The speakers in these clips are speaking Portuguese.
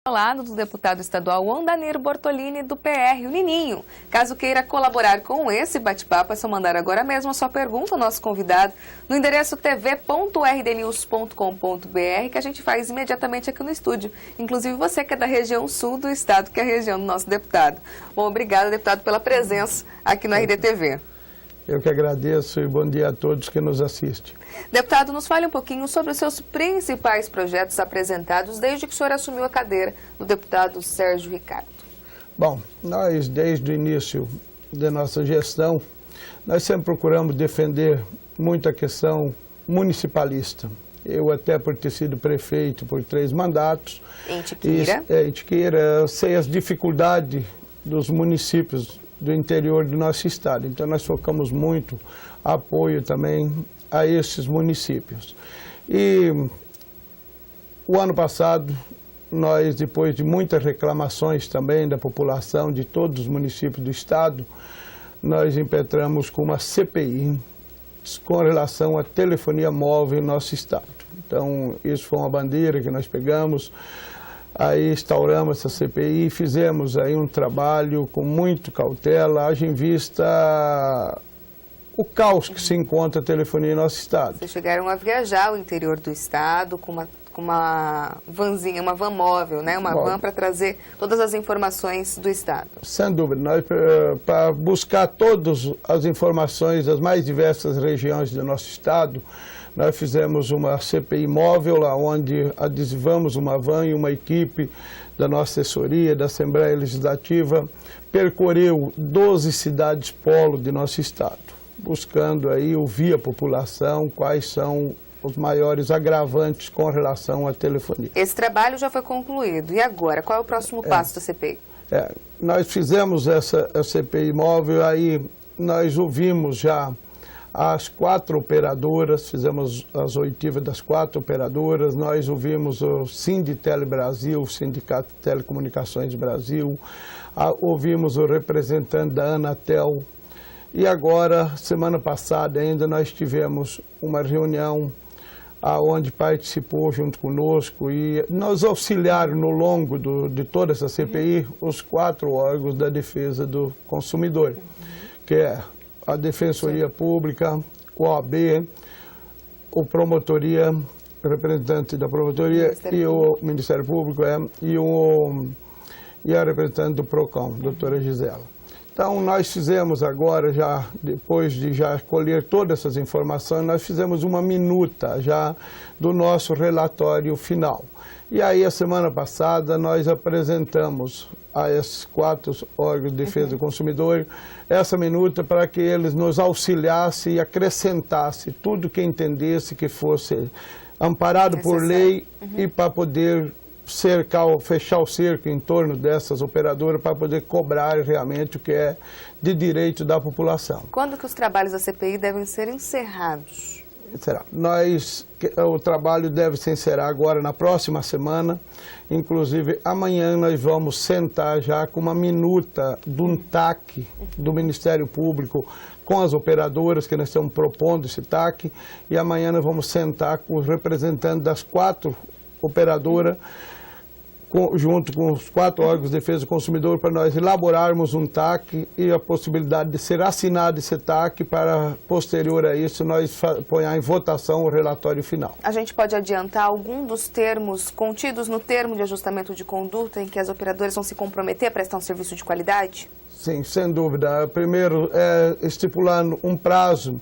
Ao lado do deputado estadual Wandanir Bortolini, do PR, o Nininho. Caso queira colaborar com esse bate-papo, é só mandar agora mesmo a sua pergunta ao nosso convidado no endereço tv.rdnews.com.br, que a gente faz imediatamente aqui no estúdio. Inclusive você que é da região sul do estado, que é a região do nosso deputado. Bom, obrigada, deputado, pela presença aqui no RDTV. Eu que agradeço e bom dia a todos que nos assistem. Deputado, nos fale um pouquinho sobre os seus principais projetos apresentados desde que o senhor assumiu a cadeira do deputado Sérgio Ricardo. Bom, nós desde o início da nossa gestão, nós sempre procuramos defender muito a questão municipalista. Eu até por ter sido prefeito por 3 mandatos. Em Tiqueira. Em Tiqueira, sei as dificuldades dos municípios do interior do nosso estado. Então nós focamos muito apoio também a esses municípios. E o ano passado, nós, depois de muitas reclamações também da população de todos os municípios do estado, nós impetramos com uma CPI com relação à telefonia móvel no nosso estado. Então, isso foi uma bandeira que nós pegamos. Aí instauramos essa CPI e fizemos aí um trabalho com muito cautela, haja em vista o caos que se encontra a telefonia em nosso estado. Vocês chegaram a viajar ao interior do estado com uma vanzinha, uma van móvel, né? Uma van para trazer todas as informações do estado. Sem dúvida, nós para buscar todas as informações das mais diversas regiões do nosso estado, nós fizemos uma CPI móvel, lá onde adesivamos uma van e uma equipe da nossa assessoria, da Assembleia Legislativa, percorreu 12 cidades polo de nosso estado, buscando aí ouvir a população quais são os maiores agravantes com relação à telefonia. Esse trabalho já foi concluído. E agora, qual é o próximo passo da CPI? Nós fizemos essa CPI móvel, aí nós ouvimos já as 4 operadoras, fizemos as oitivas das 4 operadoras, nós ouvimos o Sinditele Brasil, o Sindicato de Telecomunicações Brasil, ouvimos o representante da Anatel, e agora, semana passada ainda, nós tivemos uma reunião onde participou junto conosco e nos auxiliaram no longo de toda essa CPI os 4 órgãos da defesa do consumidor, que é a Defensoria Pública, o OAB, o Promotoria, o representante da Promotoria e o Ministério Público e a representante do PROCON, doutora Gisela. Então, nós fizemos agora, já depois de já colher todas essas informações, nós fizemos uma minuta já do nosso relatório final. E aí, a semana passada, nós apresentamos a esses 4 órgãos de defesa do consumidor essa minuta para que eles nos auxiliassem e acrescentassem tudo que entendesse que fosse amparado por lei e para poder fechar o cerco em torno dessas operadoras para poder cobrar realmente o que é de direito da população. Quando que os trabalhos da CPI devem ser encerrados? O trabalho deve se encerrar agora na próxima semana. Inclusive, amanhã nós vamos sentar já com uma minuta de um TAC do Ministério Público com as operadoras, que nós estamos propondo esse TAC, e amanhã nós vamos sentar com os representantes das 4 operadoras, junto com os 4 órgãos de defesa do consumidor, para nós elaborarmos um TAC e a possibilidade de ser assinado esse TAC para, posterior a isso, nós pôr em votação o relatório final. A gente pode adiantar algum dos termos contidos no termo de ajustamento de conduta em que as operadoras vão se comprometer a prestar um serviço de qualidade? Sim, sem dúvida. Primeiro, estipulando um prazo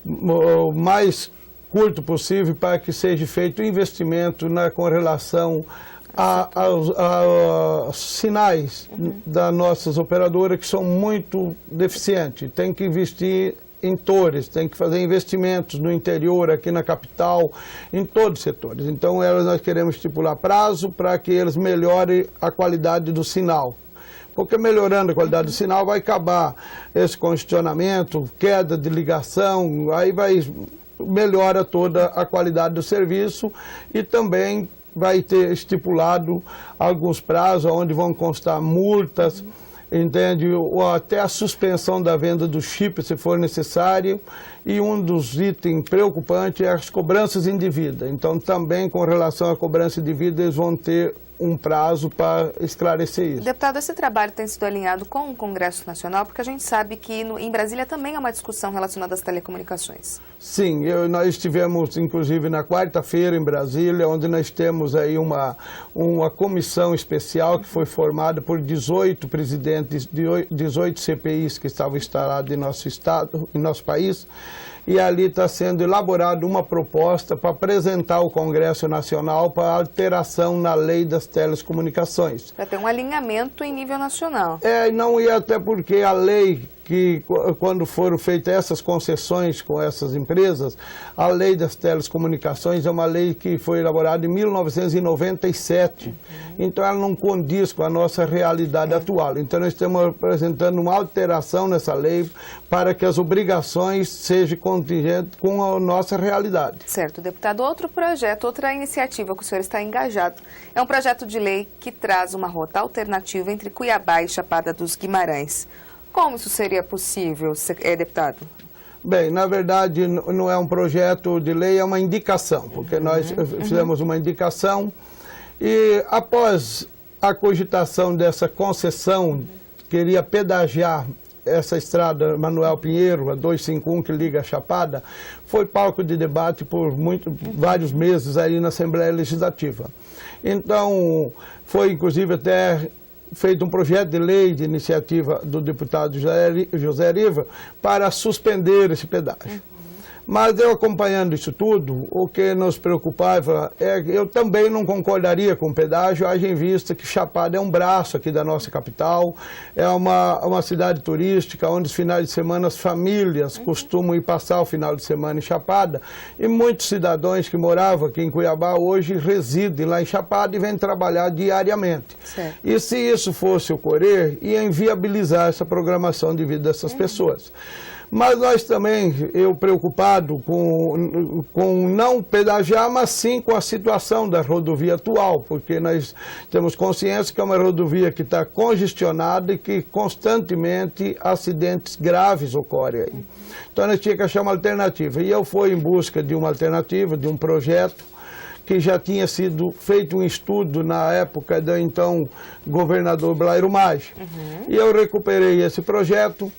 o mais curto possível para que seja feito investimento com relação aos sinais das nossas operadoras, que são muito deficientes. Tem que investir em torres, tem que fazer investimentos no interior, aqui na capital, em todos os setores. Então, nós queremos estipular prazo para que eles melhorem a qualidade do sinal. Porque melhorando a qualidade do sinal vai acabar esse congestionamento, queda de ligação, aí melhora toda a qualidade do serviço e também vai ter estipulado alguns prazos onde vão constar multas, entende? Ou até a suspensão da venda do chip, se for necessário. E um dos itens preocupantes é as cobranças indevidas. Então, também com relação à cobrança indevida, eles vão ter um prazo para esclarecer isso. Deputado, esse trabalho tem sido alinhado com o Congresso Nacional, porque a gente sabe que em Brasília também há uma discussão relacionada às telecomunicações. Sim, nós estivemos, inclusive, na quarta-feira em Brasília, onde nós temos aí uma comissão especial que foi formada por 18 presidentes de 18 CPIs que estavam instalados em nosso estado, em nosso país, e ali está sendo elaborada uma proposta para apresentar ao Congresso Nacional para alteração na lei das telecomunicações. Para ter um alinhamento em nível nacional. Não, e até porque a lei que, quando foram feitas essas concessões com essas empresas, a lei das telecomunicações é uma lei que foi elaborada em 1997. Então ela não condiz com a nossa realidade atual. Então nós estamos apresentando uma alteração nessa lei para que as obrigações sejam contingentes com a nossa realidade. Certo, deputado. Outro projeto, outra iniciativa que o senhor está engajado, é um projeto de lei que traz uma rota alternativa entre Cuiabá e Chapada dos Guimarães. Como isso seria possível, deputado? Bem, na verdade não é um projeto de lei, é uma indicação, porque nós fizemos uma indicação e após a cogitação dessa concessão, queria pedagiar essa estrada Manuel Pinheiro, a 251, que liga a Chapada, foi palco de debate por vários meses aí na Assembleia Legislativa. Então, foi inclusive até feito um projeto de lei de iniciativa do deputado José Riva para suspender esse pedágio. Mas eu acompanhando isso tudo, o que nos preocupava é que eu também não concordaria com o pedágio, haja em vista que Chapada é um braço aqui da nossa capital, é uma cidade turística, onde os finais de semana as famílias costumam ir passar o final de semana em Chapada, e muitos cidadãos que moravam aqui em Cuiabá hoje residem lá em Chapada e vêm trabalhar diariamente. Certo. E se isso fosse ocorrer, ia inviabilizar essa programação de vida dessas pessoas. Mas nós também, eu preocupado com não pedagiar, mas sim com a situação da rodovia atual, porque nós temos consciência que é uma rodovia que está congestionada e que constantemente acidentes graves ocorrem aí. Então nós tínhamos que achar uma alternativa. E eu fui em busca de uma alternativa, de um projeto, que já tinha sido feito um estudo na época do então governador Blairo Maggi. E eu recuperei esse projeto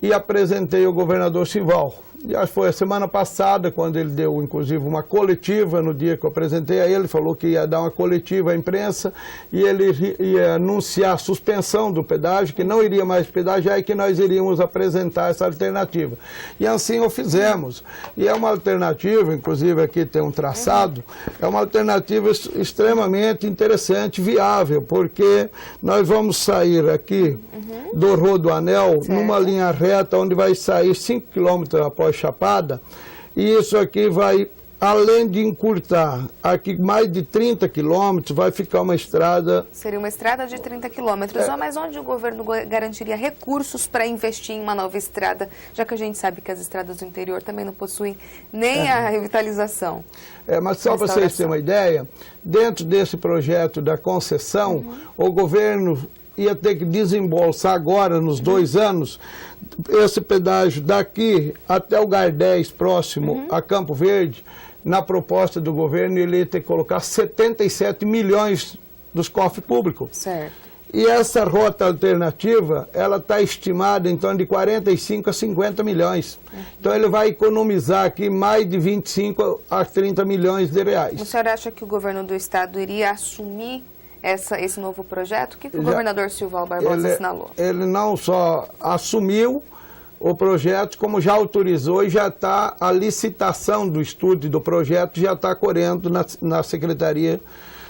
e apresentei ao governador Simval. E acho que foi a semana passada, quando ele deu, inclusive, uma coletiva, no dia que eu apresentei a ele, falou que ia dar uma coletiva à imprensa e ele ia anunciar a suspensão do pedágio, que não iria mais pedagiar e que nós iríamos apresentar essa alternativa. E assim o fizemos. E é uma alternativa, inclusive aqui tem um traçado, é uma alternativa extremamente interessante, viável, porque nós vamos sair aqui do Rodoanel, numa linha reta, onde vai sair 5 quilômetros após Chapada, e isso aqui vai, além de encurtar aqui mais de 30 quilômetros, vai ficar uma estrada... Seria uma estrada de 30 quilômetros, mas onde o governo garantiria recursos para investir em uma nova estrada, já que a gente sabe que as estradas do interior também não possuem nem a revitalização? Mas só para vocês terem uma ideia, dentro desse projeto da concessão, o governo ia ter que desembolsar agora, nos 2 anos, esse pedágio daqui até o Gardés, próximo a Campo Verde, na proposta do governo, ele ia ter que colocar 77 milhões dos cofres públicos. Certo. E essa rota alternativa, ela está estimada em torno de 45 a 50 milhões. Então ele vai economizar aqui mais de 25 a 30 milhões de reais. O senhor acha que o governo do estado iria assumir esse novo projeto? O que o governador Silval Barbosa assinalou? Ele não só assumiu o projeto, como já autorizou e já está, a licitação do estudo do projeto já está correndo na Secretaria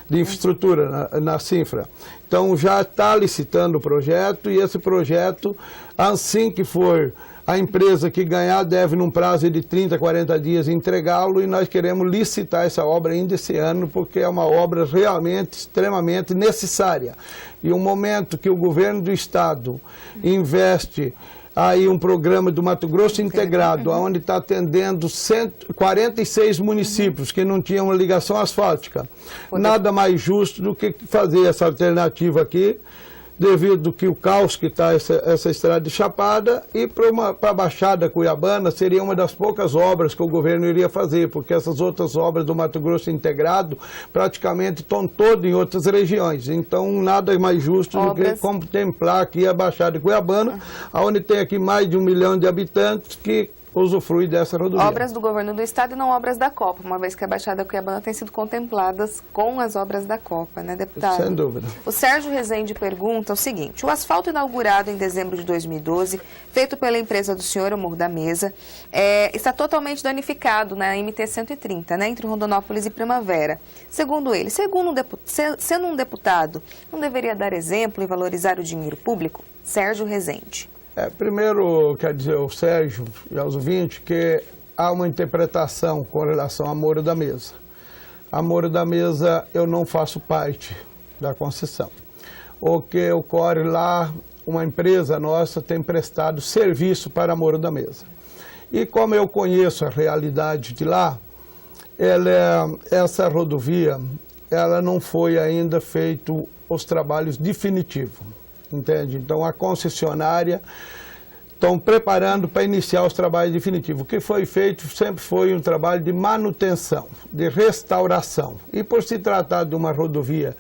de Infraestrutura, na Cinfra. Então já está licitando o projeto e esse projeto, assim que for a empresa que ganhar, deve num prazo de 30, 40 dias entregá-lo, e nós queremos licitar essa obra ainda esse ano, porque é uma obra realmente extremamente necessária. E um momento que o governo do estado investe aí um programa do Mato Grosso integrado, onde está atendendo 46 municípios que não tinham uma ligação asfáltica. Nada mais justo do que fazer essa alternativa aqui, devido que o caos que está essa estrada de Chapada, e para a Baixada Cuiabana seria uma das poucas obras que o governo iria fazer, porque essas outras obras do Mato Grosso integrado praticamente estão todas em outras regiões. Então nada mais justo do que contemplar aqui a Baixada Cuiabana, onde tem aqui mais de 1 milhão de habitantes que usufrui dessa rodovia. Obras do governo do estado e não obras da Copa, uma vez que a Baixada Cuiabana tem sido contempladas com as obras da Copa, né, deputado? Sem dúvida. O Sérgio Rezende pergunta o seguinte: o asfalto inaugurado em dezembro de 2012, feito pela empresa do senhor, o Morro da Mesa, está totalmente danificado na MT-130, né, entre Rondonópolis e Primavera. Segundo ele, sendo um deputado, não deveria dar exemplo e valorizar o dinheiro público? Sérgio Rezende. Primeiro, quer dizer, o Sérgio e aos ouvintes, que há uma interpretação com relação a Morro da Mesa. A Morro da Mesa, eu não faço parte da concessão. O que ocorre lá, uma empresa nossa tem prestado serviço para a Morro da Mesa. E como eu conheço a realidade de lá, essa rodovia, ela não foi ainda feito os trabalhos definitivos. Entende? Então, a concessionária estão preparando para iniciar os trabalhos definitivos. O que foi feito sempre foi um trabalho de manutenção, de restauração. E por se tratar de uma rodovia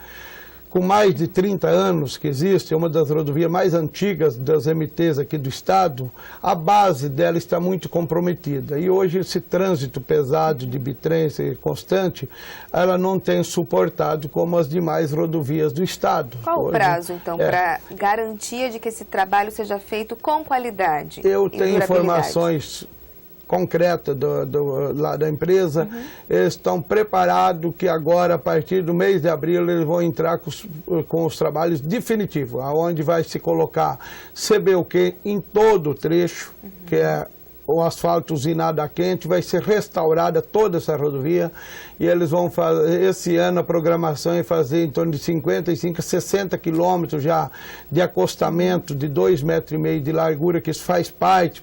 com mais de 30 anos que existe, é uma das rodovias mais antigas das MTs aqui do estado, a base dela está muito comprometida. E hoje esse trânsito pesado de bitrem constante, ela não tem suportado como as demais rodovias do estado. Qual o prazo, então, para garantia de que esse trabalho seja feito com qualidade? Eu tenho informações concreta lá da empresa, eles estão preparados que agora, a partir do mês de abril, eles vão entrar com os trabalhos definitivos, onde vai se colocar CBUQ em todo o trecho, que é o asfalto usinado a quente, vai ser restaurada toda essa rodovia e eles vão fazer, esse ano a programação é fazer em torno de 55 a 60 quilômetros já de acostamento de 2,5 metros de largura, que isso faz parte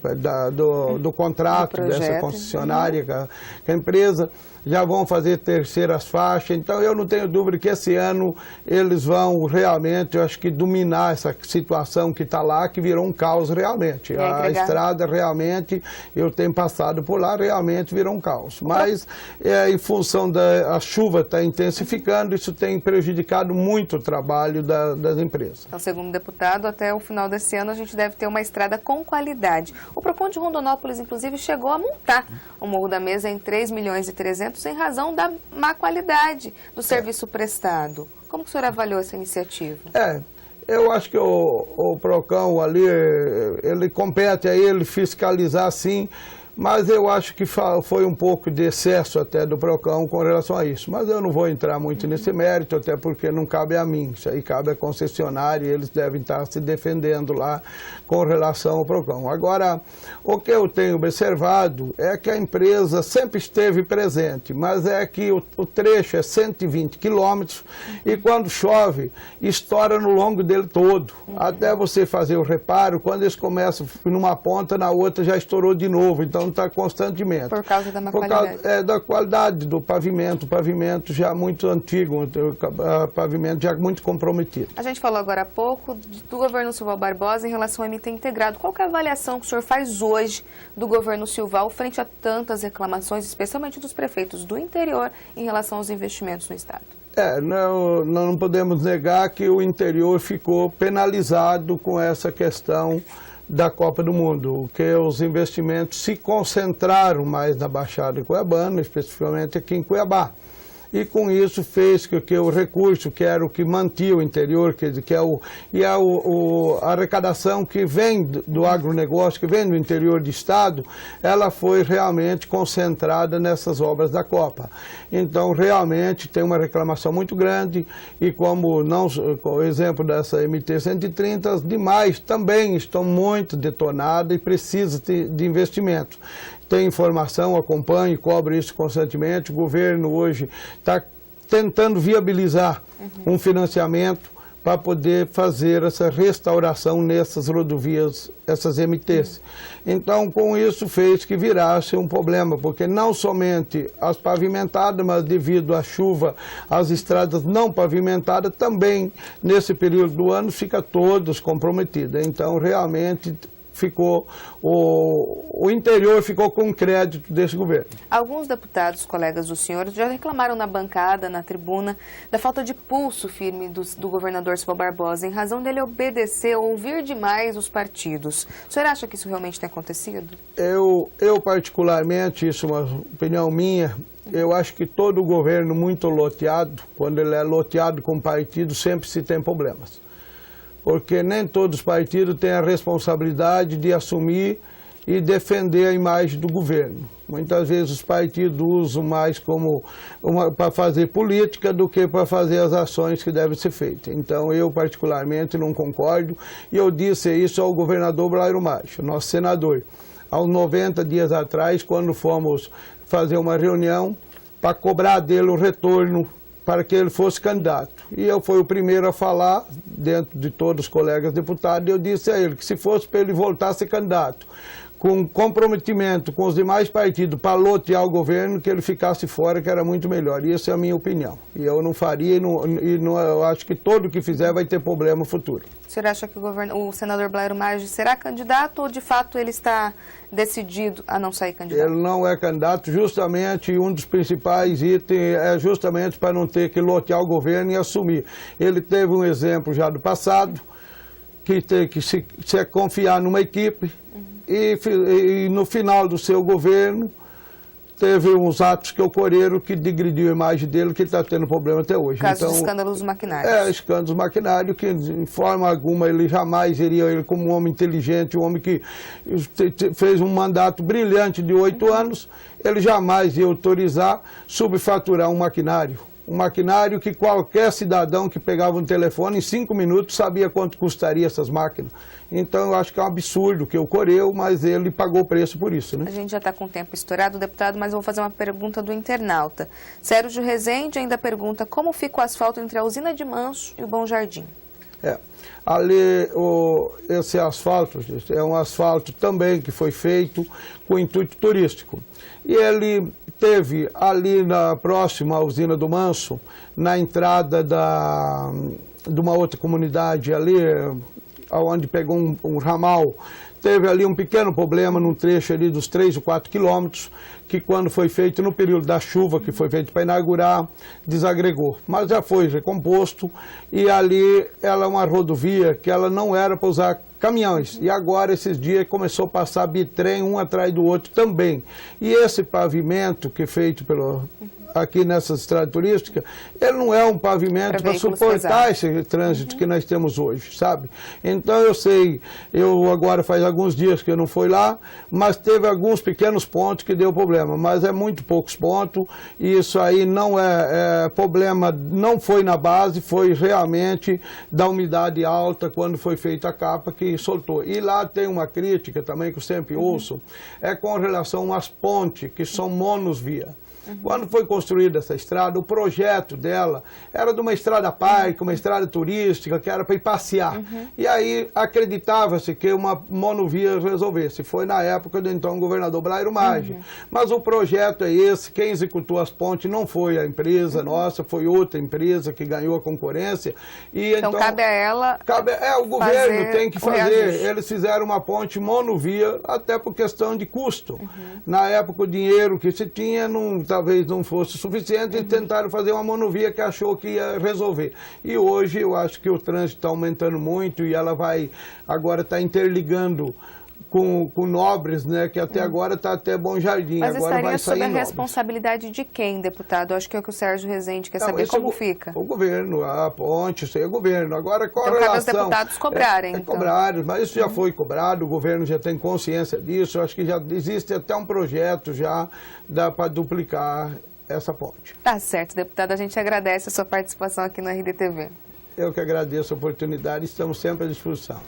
do contrato dessa concessionária com a empresa. Já vão fazer terceiras faixas, então eu não tenho dúvida que esse ano eles vão realmente, eu acho que dominar essa situação que está lá, que virou um caos realmente. A estrada realmente, eu tenho passado por lá, realmente virou um caos. Mas em função da chuva está intensificando, isso tem prejudicado muito o trabalho das empresas. Então, segundo o deputado, até o final desse ano a gente deve ter uma estrada com qualidade. O Procon de Rondonópolis, inclusive, chegou a multar o Morro da Mesa em 3.300.000 em razão da má qualidade do serviço prestado. Como que o senhor avaliou essa iniciativa? Eu acho que o Procon ali, ele compete a ele fiscalizar sim, mas eu acho que foi um pouco de excesso até do Procon com relação a isso. Mas eu não vou entrar muito nesse mérito, até porque não cabe a mim. Isso aí cabe à concessionária e eles devem estar se defendendo lá com relação ao Procon. Agora, o que eu tenho observado é que a empresa sempre esteve presente, mas é que o trecho é 120 quilômetros e quando chove, estoura no longo dele todo. Até você fazer o reparo, quando eles começam numa ponta, na outra já estourou de novo. Então, está constantemente. Por causa da má qualidade? Da qualidade do pavimento, o pavimento já muito antigo, o pavimento já muito comprometido. A gente falou agora há pouco do governo Silval Barbosa em relação ao MT integrado. Qual que é a avaliação que o senhor faz hoje do governo Silval frente a tantas reclamações, especialmente dos prefeitos do interior, em relação aos investimentos no estado? Não podemos negar que o interior ficou penalizado com essa questão da Copa do Mundo, que os investimentos se concentraram mais na Baixada Cuiabana, especificamente aqui em Cuiabá. E com isso fez que o recurso, que era o que mantinha o interior, a arrecadação que vem do agronegócio, que vem do interior do estado, ela foi realmente concentrada nessas obras da Copa. Então, realmente, tem uma reclamação muito grande e como o exemplo dessa MT-130, as demais também estão muito detonadas e precisam de investimento. Tem informação, acompanha e cobre isso constantemente. O governo hoje está tentando viabilizar um financiamento para poder fazer essa restauração nessas rodovias, essas MTs. Então, com isso, fez que virasse um problema, porque não somente as pavimentadas, mas devido à chuva, as estradas não pavimentadas, também, nesse período do ano, fica todas comprometidas. Então, realmente, o interior ficou com crédito desse governo. Alguns deputados, colegas do senhor, já reclamaram na bancada, na tribuna, da falta de pulso firme do governador Silva Barbosa, em razão dele obedecer, ouvir demais os partidos. O senhor acha que isso realmente tem acontecido? Eu particularmente, isso é uma opinião minha, eu acho que todo governo muito loteado, quando ele é loteado com partido, sempre se tem problemas. Porque nem todos os partidos têm a responsabilidade de assumir e defender a imagem do governo. Muitas vezes os partidos usam mais para fazer política do que para fazer as ações que devem ser feitas. Então eu particularmente não concordo e eu disse isso ao governador Blairo Maggi, nosso senador, há uns 90 dias atrás, quando fomos fazer uma reunião para cobrar dele o retorno para que ele fosse candidato. E eu fui o primeiro a falar, dentro de todos os colegas deputados, e eu disse a ele que se fosse para ele voltar a ser candidato, com comprometimento com os demais partidos para lotear o governo, que ele ficasse fora, que era muito melhor. E essa é a minha opinião. E eu não faria, eu acho que todo o que fizer vai ter problema no futuro. O senhor acha que o senador Blairo Maggi será candidato ou, de fato, ele está decidido a não sair candidato? Ele não é candidato, justamente um dos principais itens é justamente para não ter que lotear o governo e assumir. Ele teve um exemplo já do passado, que tem que se confiar numa equipe, e no final do seu governo teve uns atos que ocorreram que degrediu a imagem dele, que ele está tendo problema até hoje. Caso de escândalos maquinários. Escândalos maquinários, que de forma alguma ele jamais iria, ele como um homem inteligente, um homem que fez um mandato brilhante de 8 anos, ele jamais ia autorizar subfaturar um maquinário. Um maquinário que qualquer cidadão que pegava um telefone em 5 minutos sabia quanto custaria essas máquinas. Então eu acho que é um absurdo que ocorreu, mas ele pagou o preço por isso, né? A gente já está com o tempo estourado, deputado, mas eu vou fazer uma pergunta do internauta. Sérgio Rezende ainda pergunta como fica o asfalto entre a usina de Manso e o Bom Jardim. Ali, esse asfalto é um asfalto também que foi feito com intuito turístico. E ele teve ali próximo à usina do Manso, na entrada de uma outra comunidade ali, onde pegou um ramal, teve ali um pequeno problema num trecho ali dos 3 ou 4 quilômetros, que quando foi feito no período da chuva, que foi feito para inaugurar, desagregou. Mas já foi recomposto e ali ela é uma rodovia que ela não era para usar caminhões. E agora, esses dias, começou a passar bitrem um atrás do outro também. E esse pavimento que é feito aqui nessa estrada turística, ele não é um pavimento para suportar esse trânsito que nós temos hoje, sabe? Então eu sei, eu agora faz alguns dias que eu não fui lá, mas teve alguns pequenos pontos que deu problema, mas é muito poucos pontos, e isso aí não é problema, não foi na base, foi realmente da umidade alta quando foi feita a capa que soltou. E lá tem uma crítica também que eu sempre ouço, é com relação às pontes, que são monosvia. Quando foi construída essa estrada, o projeto dela era de uma estrada parque, uma estrada turística, que era para ir passear. E aí acreditava-se que uma monovia resolvesse. Foi na época do então governador Blairo Maggi. Mas o projeto é esse, quem executou as pontes não foi a empresa nossa, foi outra empresa que ganhou a concorrência. E então cabe a ela o governo tem que fazer. Eles fizeram uma ponte monovia, até por questão de custo. Na época o dinheiro que se tinha talvez não fosse suficiente, e tentaram fazer uma monovia que achou que ia resolver. E hoje eu acho que o trânsito está aumentando muito e ela vai agora estar interligando com Nobres, né, que até agora está até Bom Jardim. Mas agora vai sair sob a Nobres. Responsabilidade de quem, deputado? Acho que é o que o Sérgio Rezende quer saber como fica. O governo, a ponte, isso aí é o governo. Agora, qual a relação? Cabe aos deputados cobrarem. Então. Cobrarem, mas isso já foi cobrado, o governo já tem consciência disso. Eu acho que já existe até um projeto já para duplicar essa ponte. Tá certo, deputado. A gente agradece a sua participação aqui no RDTV. Eu que agradeço a oportunidade, estamos sempre à disposição.